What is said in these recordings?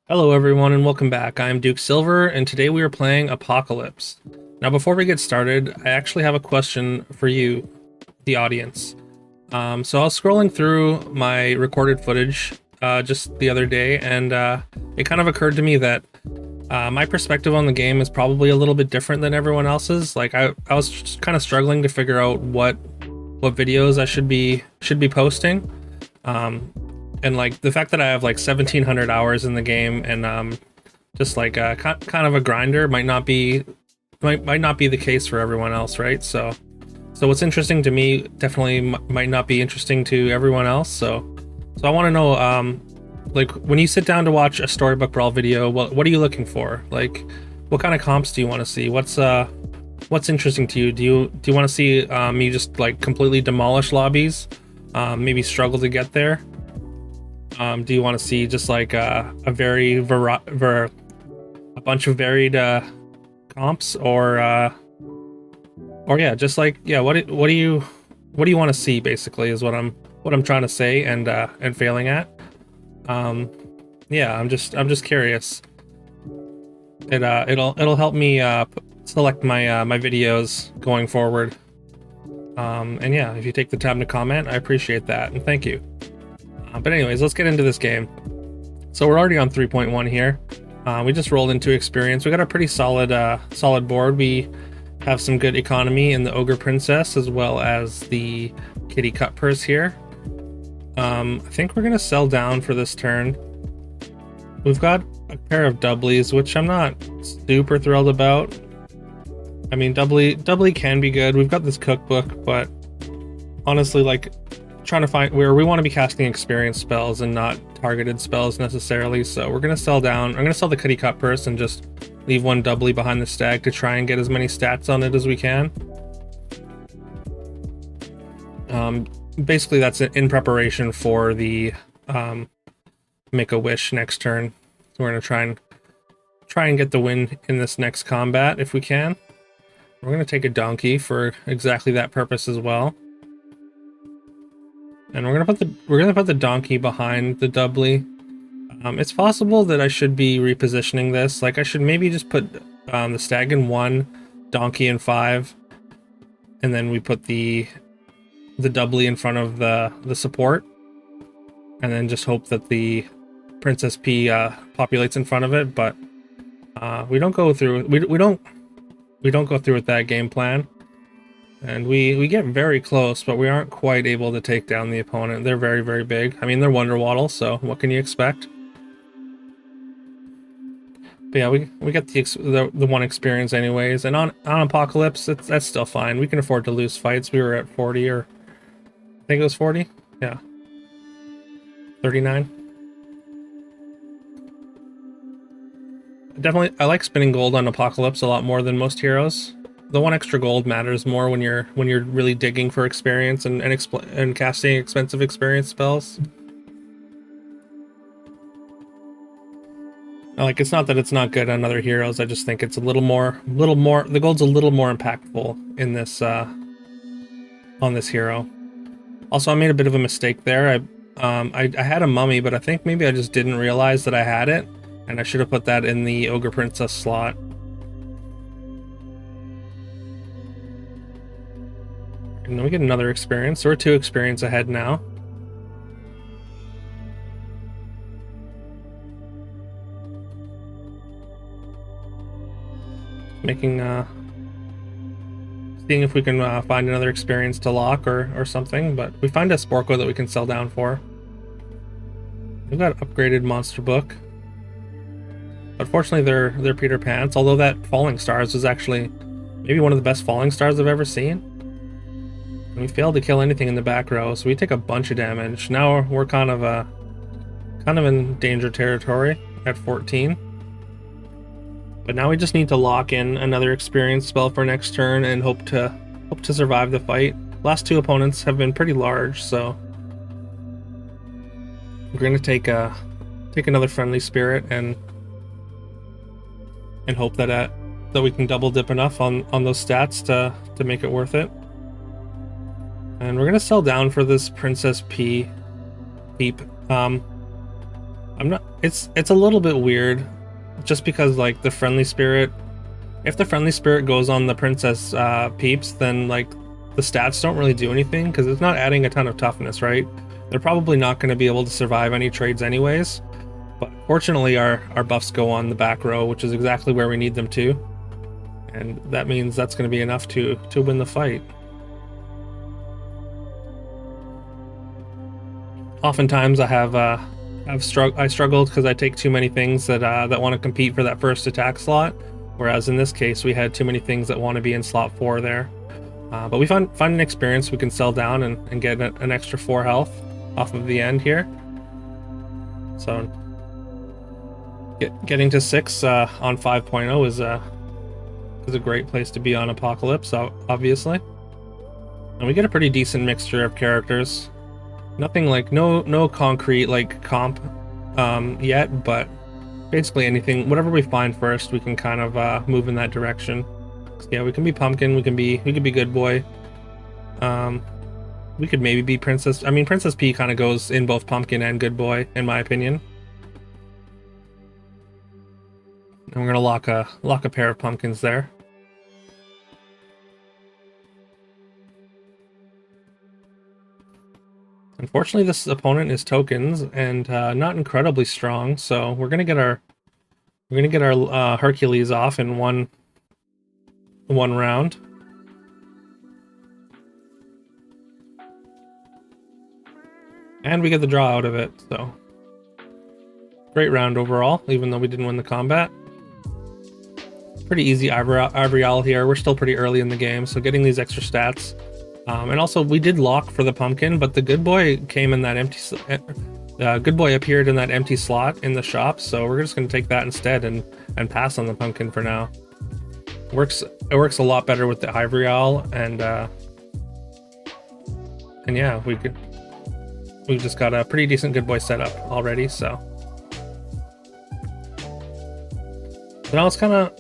Hello everyone and welcome back. I'm Duke Silver and today we are playing Apocalypse. Now before we get started, I actually have a question for you, the audience. So I was scrolling through my recorded footage just the other day and it kind of occurred to me that my perspective on the game is probably a little bit different than everyone else's. Like I was just kind of struggling to figure out what videos I should be posting. And like the fact that I have like 1700 hours in the game and just like kind of a grinder might not be the case for everyone else, right? So what's interesting to me definitely might not be interesting to everyone else. So I want to know like when you sit down to watch a Storybook Brawl video, what are you looking for? Like what kind of comps do you want to see? What's interesting to you? Do you want to see me just like completely demolish lobbies? Maybe struggle to get there? Do you want to see just like a bunch of varied comps, or yeah, just like yeah, what do you want to see basically is what I'm trying to say and failing at. Yeah, I'm just curious. It'll help me select my videos going forward. And yeah, if you take the time to comment, I appreciate that and thank you. But anyways, let's get into this game. So we're already on 3.1 here. We just rolled into experience. We got a pretty solid board. We have some good economy in the Ogre Princess as well as the Kitty Cut Purse here. I think we're gonna sell down for this turn. We've got a pair of doublies, which I'm not super thrilled about. I mean, doubly can be good. We've got this cookbook, but honestly, like, trying to find where we want to be casting experience spells and not targeted spells necessarily. So we're gonna sell down. I'm gonna sell the Kitty Cut Purse and just leave one doubly behind the stag to try and get as many stats on it as we can. Basically that's in preparation for the make a wish next turn. So we're gonna try and get the win in this next combat if we can. We're gonna take a donkey for exactly that purpose as well. And we're gonna put the donkey behind the doubly. It's possible that I should be repositioning this. Like I should maybe just put the stag in 1, donkey in 5, and then we put the doubly in front of the support, and then just hope that the Princess P populates in front of it. But we don't go through we don't go through with that game plan. And we get very close, but we aren't quite able to take down the opponent. They're very, very big. I mean, they're Wonder Waddle, so what can you expect? But yeah, we get the one experience anyways. And on Apocalypse, that's still fine. We can afford to lose fights. We were at 40, or I think it was 40. Yeah, 39. Definitely, I like spinning gold on Apocalypse a lot more than most heroes. The 1 extra gold matters more when you're really digging for experience and casting expensive experience spells. Like, it's not that it's not good on other heroes. I just think it's a little more. The gold's a little more impactful in this on this hero. Also, I made a bit of a mistake there. I had a mummy, but I think maybe I just didn't realize that I had it, and I should have put that in the Ogre Princess slot. And then we get another experience, so we're 2 experience ahead now. Making, seeing if we can find another experience to lock or something, but we find a Sporko that we can sell down for. We've got upgraded monster book. Unfortunately, they're Peter Pants, although that Falling Stars was actually maybe one of the best Falling Stars I've ever seen. We failed to kill anything in the back row, so we take a bunch of damage. Now we're kind of in danger territory at 14. But now we just need to lock in another experience spell for next turn and hope to survive the fight. Last 2 opponents have been pretty large, so we're gonna take another friendly spirit and hope that we can double dip enough on those stats to make it worth it. And we're gonna sell down for this Princess Peep. I'm not. It's a little bit weird, just because like the friendly spirit. If the friendly spirit goes on the princess peeps, then like the stats don't really do anything because it's not adding a ton of toughness, right? They're probably not going to be able to survive any trades anyways. But fortunately, our buffs go on the back row, which is exactly where we need them to, and that means that's going to be enough to win the fight. Oftentimes, I struggled because I take too many things that want to compete for that first attack slot, whereas in this case we had too many things that want to be in slot 4 there. But we find an experience we can sell down and get an extra 4 health off of the end here. So getting to 6 on 5.0 is a great place to be on Apocalypse, obviously. And we get a pretty decent mixture of characters. Nothing like no concrete like comp yet, but basically anything, whatever we find first, we can kind of move in that direction. So yeah, we can be Pumpkin, we can be Good Boy. We could maybe be Princess. I mean, Princess P kind of goes in both Pumpkin and Good Boy, in my opinion. And we're gonna lock a pair of pumpkins there. Unfortunately, this opponent is tokens and not incredibly strong, so we're gonna get our Hercules off in one round. And we get the draw out of it, so great round overall, even though we didn't win the combat. Pretty easy Ivory Owl here. We're still pretty early in the game, so getting these extra stats. And also, we did lock for the pumpkin, but the Good Boy came in that empty. Good Boy appeared in that empty slot in the shop, so we're just going to take that instead and pass on the pumpkin for now. It works a lot better with the Ivory Owl, and yeah, we've just got a pretty decent Good Boy setup already. So now it's kind of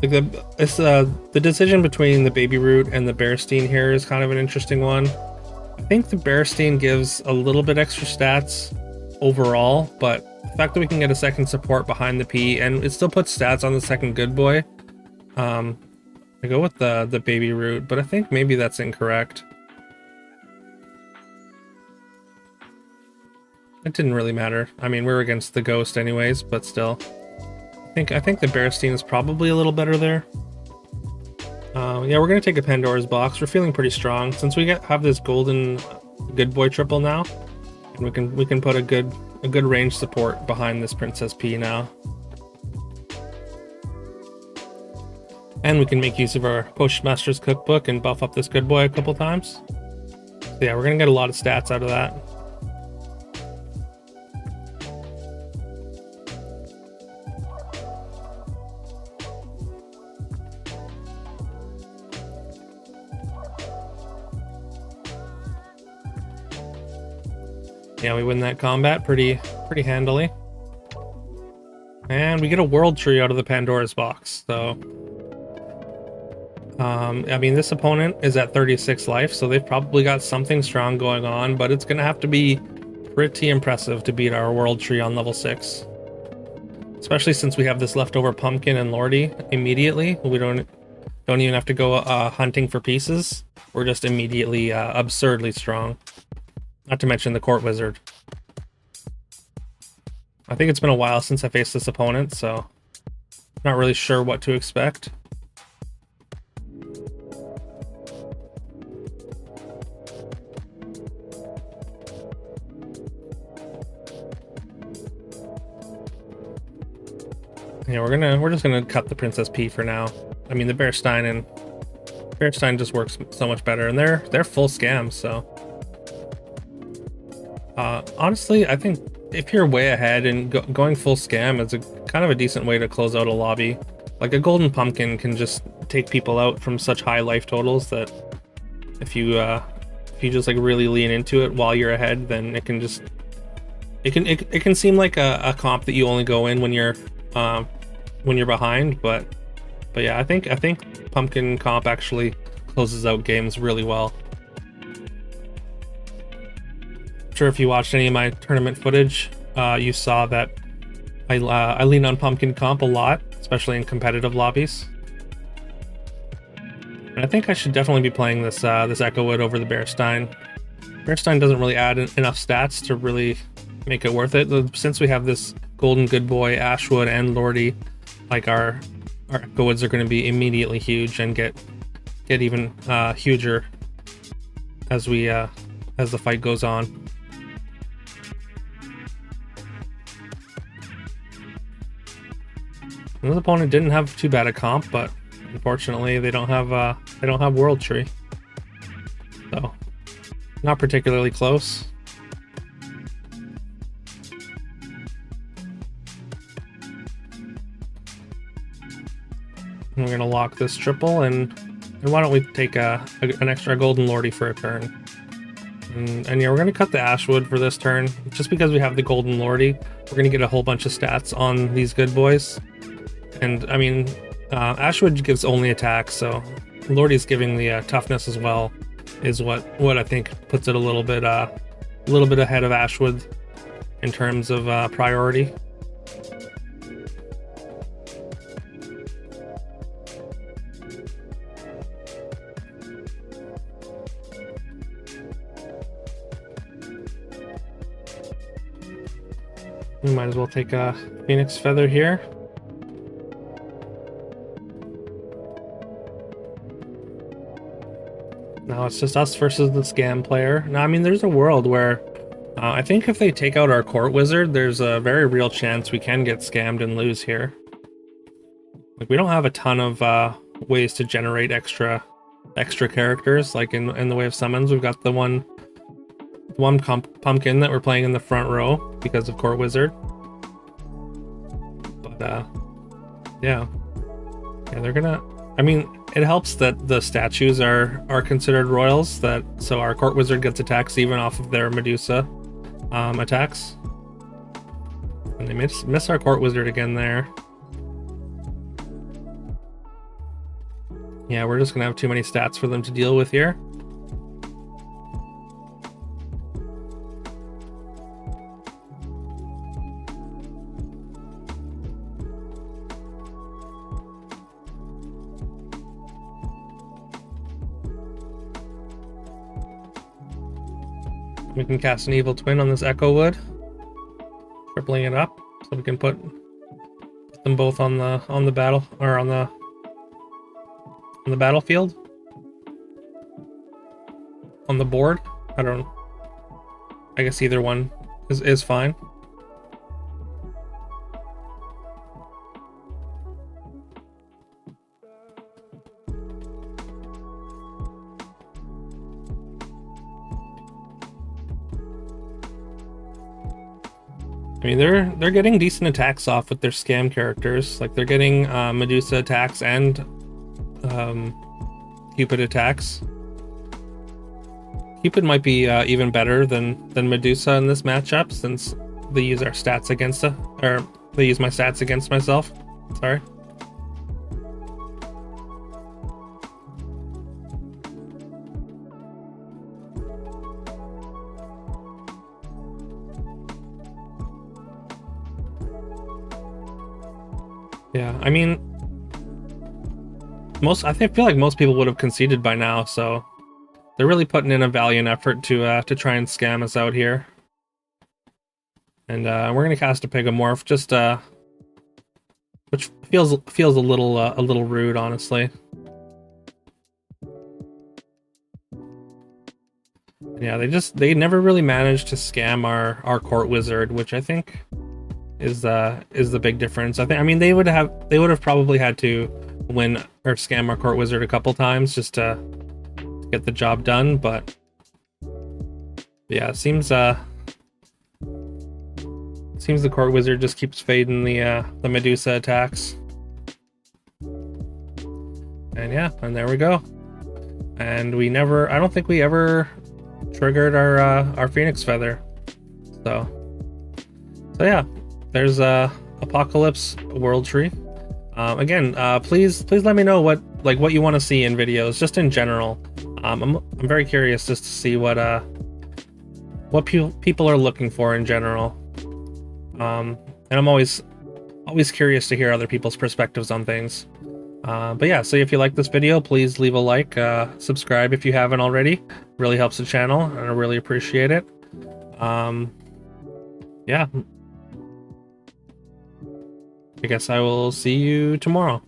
like the decision between the Baby Root and the Bearstein here is kind of an interesting one. I think the Bearstein gives a little bit extra stats overall, but the fact that we can get a second support behind the P and it still puts stats on the second Good Boy, I go with the Baby Root, but I think maybe that's incorrect. It didn't really matter. I mean, we're against the Ghost anyways, but still. I think the Bearstein is probably a little better there. Yeah, we're gonna take a Pandora's box. We're feeling pretty strong since we have this golden Good Boy triple now, and we can put a good range support behind this Princess P now, and we can make use of our Postmaster's Cookbook and buff up this Good Boy a couple times. So yeah, we're gonna get a lot of stats out of that. Yeah, we win that combat pretty handily. And we get a World Tree out of the Pandora's box, so... I mean, this opponent is at 36 life, so they've probably got something strong going on, but it's gonna have to be pretty impressive to beat our World Tree on level 6. Especially since we have this leftover Pumpkin and Lordy immediately. We don't even have to go hunting for pieces. We're just immediately absurdly strong. Not to mention the Court Wizard. I think it's been a while since I faced this opponent, so not really sure what to expect. Yeah, we're just gonna cut the Princess P for now. I mean, the Bearstein just works so much better, and they're full scams, so. Honestly, I think if you're way ahead and going full scam is kind of a decent way to close out a lobby. Like a golden pumpkin can just take people out from such high life totals that if you just like really lean into it while you're ahead, then it can seem like a comp that you only go in when you're behind, but yeah, I think pumpkin comp actually closes out games really well. Sure, if you watched any of my tournament footage, you saw that I lean on Pumpkin Comp a lot, especially in competitive lobbies. And I think I should definitely be playing this this Echo Wood over the Bearstein. Bearstein doesn't really add enough stats to really make it worth it. Since we have this Golden Good Boy, Ashwood, and Lordy, like our Echo Woods are going to be immediately huge and get even huger as we as the fight goes on. This opponent didn't have too bad a comp, but unfortunately they don't have World Tree, so not particularly close. And we're gonna lock this triple, and why don't we take an extra Golden Lordy for a turn? And yeah, we're gonna cut the Ashwood for this turn, just because we have the Golden Lordy. We're gonna get a whole bunch of stats on these good boys, and I mean, Ashwood gives only attack, so Lordy's giving the toughness as well, is what I think puts it a little bit ahead of Ashwood in terms of priority. We might as well take a Phoenix Feather here. Now it's just us versus the scam player. Now, I mean, there's a world where I think if they take out our Court Wizard, there's a very real chance we can get scammed and lose here. Like, we don't have a ton of ways to generate extra characters, like in the way of summons. We've got the one pumpkin that we're playing in the front row because of Court Wizard. But yeah, they're gonna, I mean, it helps that the statues are considered royals, so our Court Wizard gets attacks even off of their Medusa attacks. And they miss our Court Wizard again there. Yeah, we're just gonna have too many stats for them to deal with here. We can cast an Evil Twin on this Echo Wood, tripling it up, so we can put them both on the battle, or on the battlefield, on the board. I guess either one is fine. I mean, they're getting decent attacks off with their scam characters. Like, they're getting Medusa attacks and Cupid attacks. Cupid might be even better than Medusa in this matchup, since they use our stats against or they use my stats against myself. Sorry. Yeah, I mean, I feel like most people would have conceded by now, so they're really putting in a valiant effort to try and scam us out here. And we're gonna cast a Pigomorph, just which feels a little rude, honestly. Yeah, they never really managed to scam our Court Wizard, which I think is the big difference. I mean they would have probably had to win or scam our Court Wizard a couple times just to get the job done, but yeah, it seems the Court Wizard just keeps fading the Medusa attacks. And yeah, and there we go. And I don't think we ever triggered our Phoenix Feather. So yeah, there's Apocalypse World Tree. Again, please let me know what you want to see in videos, just in general. I'm very curious just to see what people are looking for in general. And I'm always curious to hear other people's perspectives on things. But yeah, so if you like this video, please leave a like, subscribe if you haven't already. Really helps the channel, and I really appreciate it. Yeah. I guess I will see you tomorrow.